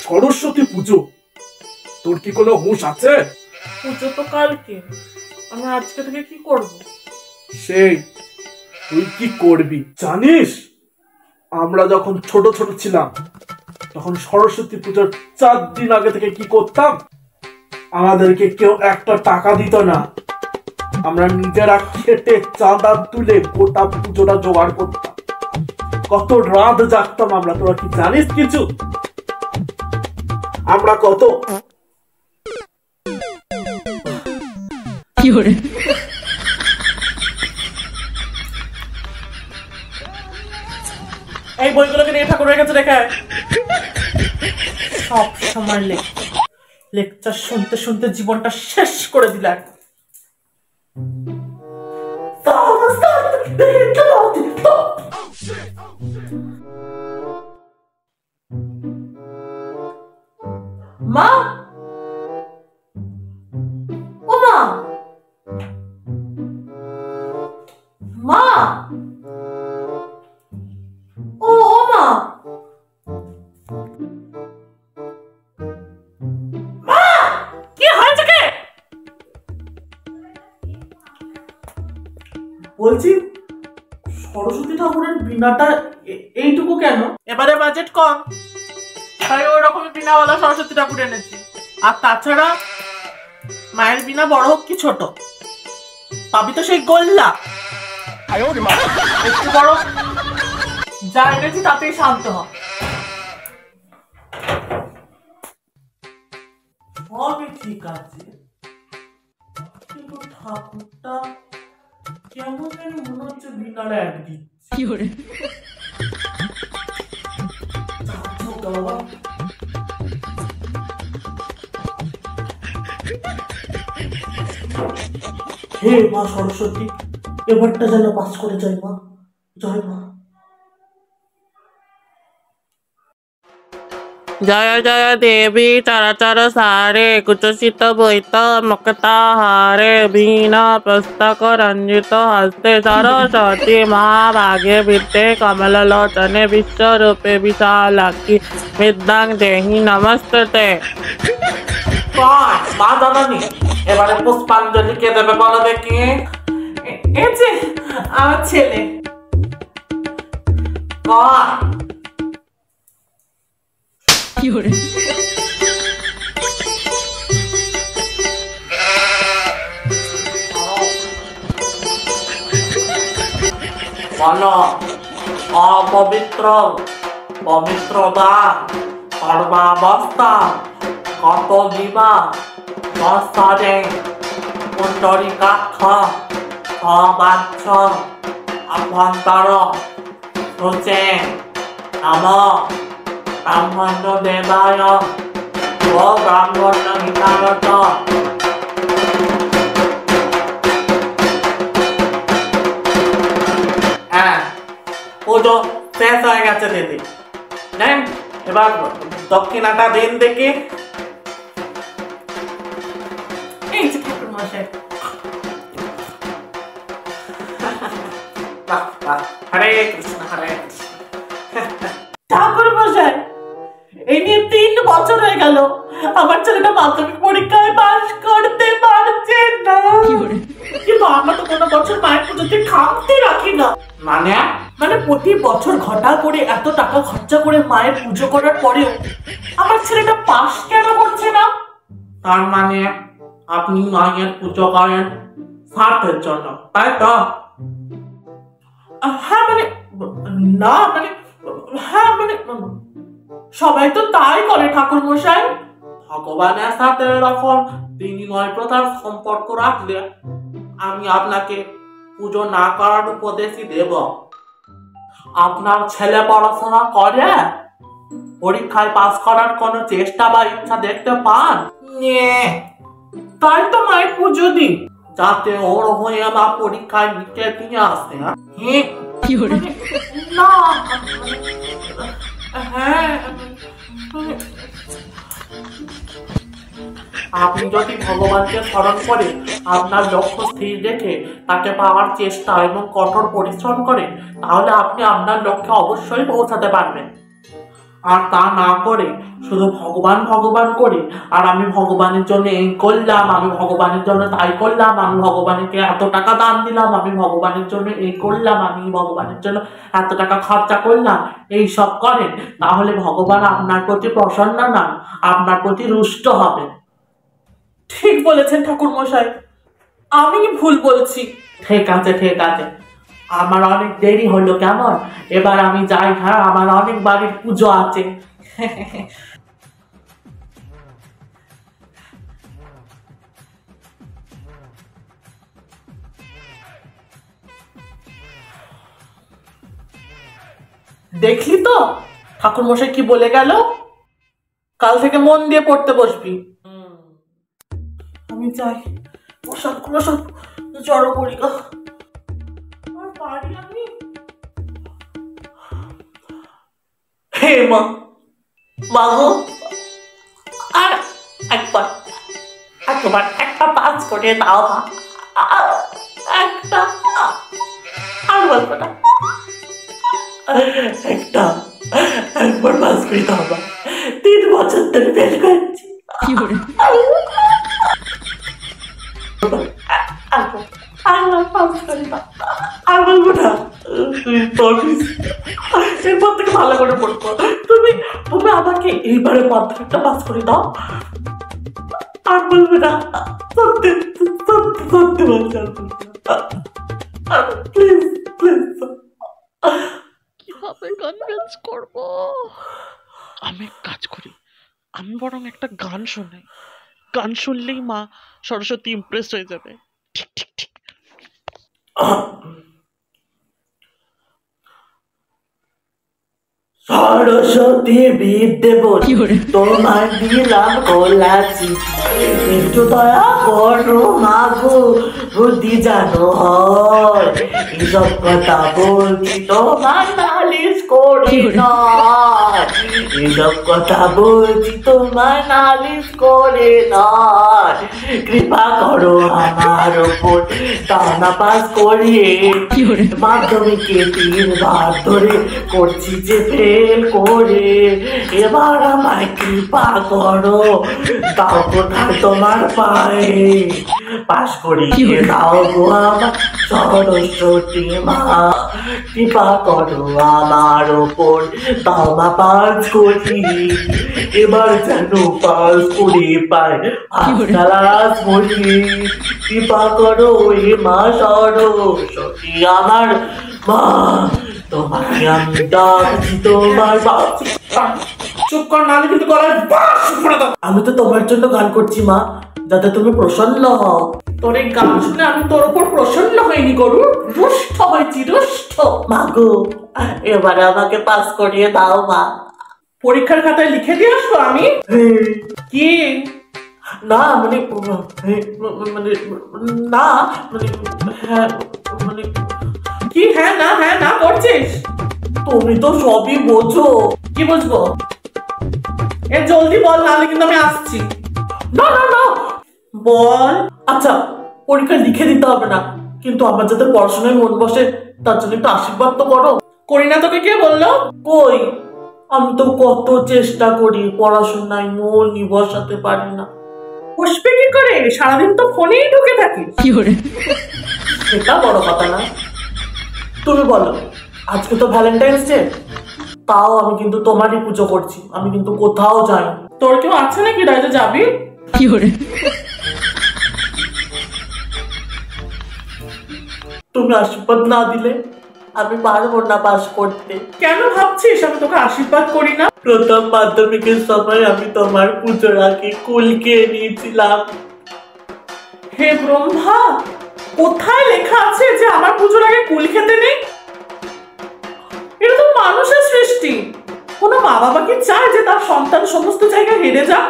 সরস্বতী পুজো, তোর কি কোনো হুঁশ আছে? পুজো তো কালকে, আমি আজকে থেকে কি করব? সেই তুই কি করবি জানিস? আমরা যখন ছোট ছোট ছিলাম তখন সরস্বতী পুজোর 4 দিন আগে থেকে কি করতাম, আমাদেরকে কেউ একটা টাকা দিত না, আমরা নিজেরা খেটে চাঁদা তুলে গোটা পুজোটা জোগাড় করতাম। কত রাত জাগতাম আমরা, তোরা কি জানিস কিছু? আমরা কত এই বইগুলোকে নিয়ে ঠাকুরের কাছে রেখে সব সময় লেকচার শুনতে শুনতে জীবনটা শেষ করে দিলেন। মা, ও মা, মা, ও মা, মা, কি হয়েছে? কে বলছি সরস্বতী ঠাকুরের বীণাটা এইটুকু কেন? এবারে বাজেট কম, তাই ওই রকমের বীণাওয়ালা সরস্বতী ঠাকুর এনেছি। আর তাছাড়া মায়ের বীণা বড় হোক কি ছোট, পাবি তো সেই গোল্লা। একটু বড়, যা এনেছি তাতেই শান্ত হ। সবই ঠিক আছে, কিন্তু ঠাকুরটা কেমন জানি মনে হচ্ছে বীণাটা এক দিচ্ছে। বাবা, হে মা সরস্বতী, এবারটা যেন পাস করে যায় মা, জয় মা। জয় জয় দেবী চরাচর সারে কুচচিত বৈত মুক্তা হারে বীণা পুস্তক রঞ্জিত হস্তে সরস্বতী মহাভাগে বিদ্যে কমললোচনে বিশ্বরূপে বিশালাক্ষী বিদ্যাং দেহি নমস্তে। মা জানানি, এবারে পুষ্পাঞ্জলি কে দেবে বলো দেখি? এই যে আমার ছেলে। বলো অপবিত্র পবিত্রতা সর্বাবস্থা কত দিবা দশরে পুণ্ডরিকাক্ষ সবাচ্ছ অভ্যন্তর সুচে নম ব্রাহ্মণ্য দেবায় ও ব্রাহ্মণ্য হিতাগত। হ্যাঁ, পুজো শেষ হয়ে গেছে দিদি, নেন এবার দক্ষিণাটা দিন দেখি। এই যে ঠাকুর মশাই, হরে কৃষ্ণ হরে কৃষ্ণ। ঠাকুর মশাই, এই নিয়ে 3 বছর হয়ে গেল, আমার ছেলেটা মাধ্যমিক পরীক্ষায় পাস করতে পারছে না, কিন্তু আমরা তো কোনো বছর মায়ের পুজোতে খামতি রাখি না। মানে প্রতি বছর ঘটা করে এত টাকা খরচা করে মায়ের পুজো করার পরেও আমার ছেলেটা পাস কেন করছে না? তার মানে আপনি মায়ের পুজো করেন স্বার্থের জন্য, তাই তো? হ্যাঁ মানে না, মানে হ্যাঁ মানে সবাই তো তাই করে ঠাকুর মশাই। ভগবানের সাথে এরকম বিনিময় প্রথার সম্পর্ক রাখলে আমি আপনাকে পুজো না করার উপদেশই দেব। আপনার ছেলে পড়াশোনা করে, পরীক্ষায় পাস করার কোনো চেষ্টা বা ইচ্ছা দেখতে পান? তাই তো মায়ের পুজো দিই, যাতে ওর হয়ে মা পরীক্ষায় নিচে দিয়ে আসে। না হ্যাঁ, আপনি যদি ভগবানকে স্মরণ করে আপনার লক্ষ্য স্থির রেখে তাকে পাওয়ার চেষ্টা এবং কঠোর পরিশ্রম করেন, তাহলে আপনি আপনার লক্ষ্যে অবশ্যই পৌঁছাতে পারবেন। আর তা না করে শুধু ভগবান ভগবান করে, আর আমি ভগবানের জন্য এই করলাম, আমি ভগবানের জন্য তাই করলাম, আমি ভগবানকে এত টাকা দান দিলাম, আমি ভগবানের জন্য এই করলাম, আমি ভগবানের জন্য এত টাকা খরচা করলাম, এই সব করেন, তাহলে ভগবান আপনার প্রতি প্রসন্ন না, আপনার প্রতি রুষ্ট হবে। ঠিক বলেছেন ঠাকুর মশাই, আমি ভুল বলছি। ঠিক আছে ঠিক আছে, আমার অনেক দেরি হলো কেমন, এবার আমি যাই। হ্যাঁ, আমার অনেক বাড়ির পুজো আছে। দেখলি তো ঠাকুর মশাই কি বলে গেল, কাল থেকে মন দিয়ে পড়তে বসবি। আমি চাই প্রসাদ গুলো সব জড়ো করি গো। আর পারি আমি। হে মা, মাগো, আর একবার একটা পাঁচ করে দাও মা, একটা, আর বলবো না, একবার পাঁচ করে দাও মা, 3 বছর ধরে বের করছি। আর বলবো না, এরপর থেকে ভালো করে পড়বো। তুমি আমাকে এইবারে মাত্র একটা পাস করে দাও, আর বলবে না, সত্যি সত্যি সত্যি বলছি, প্লিজ প্লিজ। কিভাবে কনভিন্স করবো? আমি এক কাজ করি, আমি বরং একটা গান শোনাই, গান শুনলেই মা সরস্বতী ইমপ্রেস হয়ে যাবে। ঠিক ঠিক ঠিক। সরস্বতী বিদ্যাবতী তোমার দিলাম কলাচি, একটু দয়া করো মাগো, বুদ্ধি জানো হয়, এসব কথা বলছি তোমার নালিশ করি নয়, এসব কথা বলছি তোমার নালিশ করে নয়, কৃপা করো আমার ওপর, টানা পাস করিয়ে মাধ্যমিকে 3 বার ধরে করছি যে ফেল করে, এবার আমায় কৃপা করো, দাও কোথায় তোমার পায়ে, পাস করিয়ে দাও গো আমার সরস্বতী মা, কৃপা করো আমার ওপর, দাও মা পাস করি, এবার যেন পাস করে পায় আস্তালাস বলি, কৃপা করো এ মা সরস্বতী আমার মা, তোমাকে আমি ডাকছি তোমার বাপ। চুপ কর, নালে কিন্তু গলায় বাস পড়ে দাও। আমি তো তোমার জন্য গান করছি মা, যাতে তুমি প্রসন্ন হও। তোর এই গান শুনে আমি তোর উপর প্রসন্ন হইনি গরু, রুষ্ট হয়েছি, রুষ্ট। মা গো, এবারে আমাকে পাস করিয়ে দাও মা। পরীক্ষার খাতায় লিখে দিয়ে আসবো আমি? কি না মানে না মানে হ্যাঁ মানে কি হ্যাঁ না করছিস? তুমি তো সবই বোঝো। কি বুঝবো? এ জলদি বল, নাহলে কিন্তু আমি আসছি। না বল। আচ্ছা, পরীক্ষা লিখে দিতে হবে না, কিন্তু আমার যাতে পড়াশোনায় মন বসে তার জন্য একটু আশীর্বাদ তো করো। করি না তোকে কে বললো? কই, আমি তো কত চেষ্টা করি, পড়াশোনায় মন বসাতে পারি না। বসবে কি করে? সারাদিন তো ফোনেই ঢুকে থাকি। সেটা বড় কথা না। তুমি বলো, আজকে তো ভ্যালেন্টাইন্স ডে, তাও আমি কিন্তু তোমারই পুজো করছি, আমি কিন্তু কোথাও যাই। তোর কেউ আছে নাকি রাইতে যাবি? তুমি আশীর্বাদ না দিলে আমি পারবো না পাস করতে। কেন ভাবছিস আমি তোকে আশীর্বাদ করি না? প্রথম মাধ্যমিকের সময় আমি তোমার পুজোর আগে কুলকে নিয়েছিলাম। হে ব্রহ্মা, কোথায় লেখা আছে যে আমার পুজোর আগে কুল খেতে নেই? এটা তো মানুষের সৃষ্টি। কোনো মা বাবা কি চায় যে তার সন্তান সমস্ত জায়গায় হেরে যাক?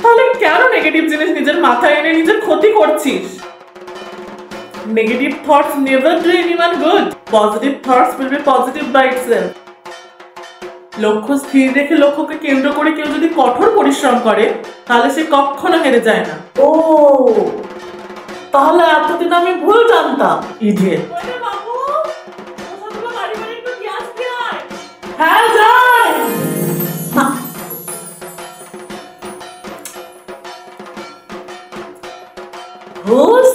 তাহলে কেন নেগেটিভ জিনিস নিজের মাথায় এনে নিজের ক্ষতি করছিস? Negative thoughts never do anyone good. Positive thoughts will be positive by itself. লক্ষ্য স্থির রেখে লক্ষ্যকে কেন্দ্র করে কেউ যদি কঠোর পরিশ্রম করে তাহলে সে কখনো হেরে যায় না। ও, তাহলে এতদিন আমি ভুল জানতাম। ইডিয়েট। হ্যাঁ যাই। হুস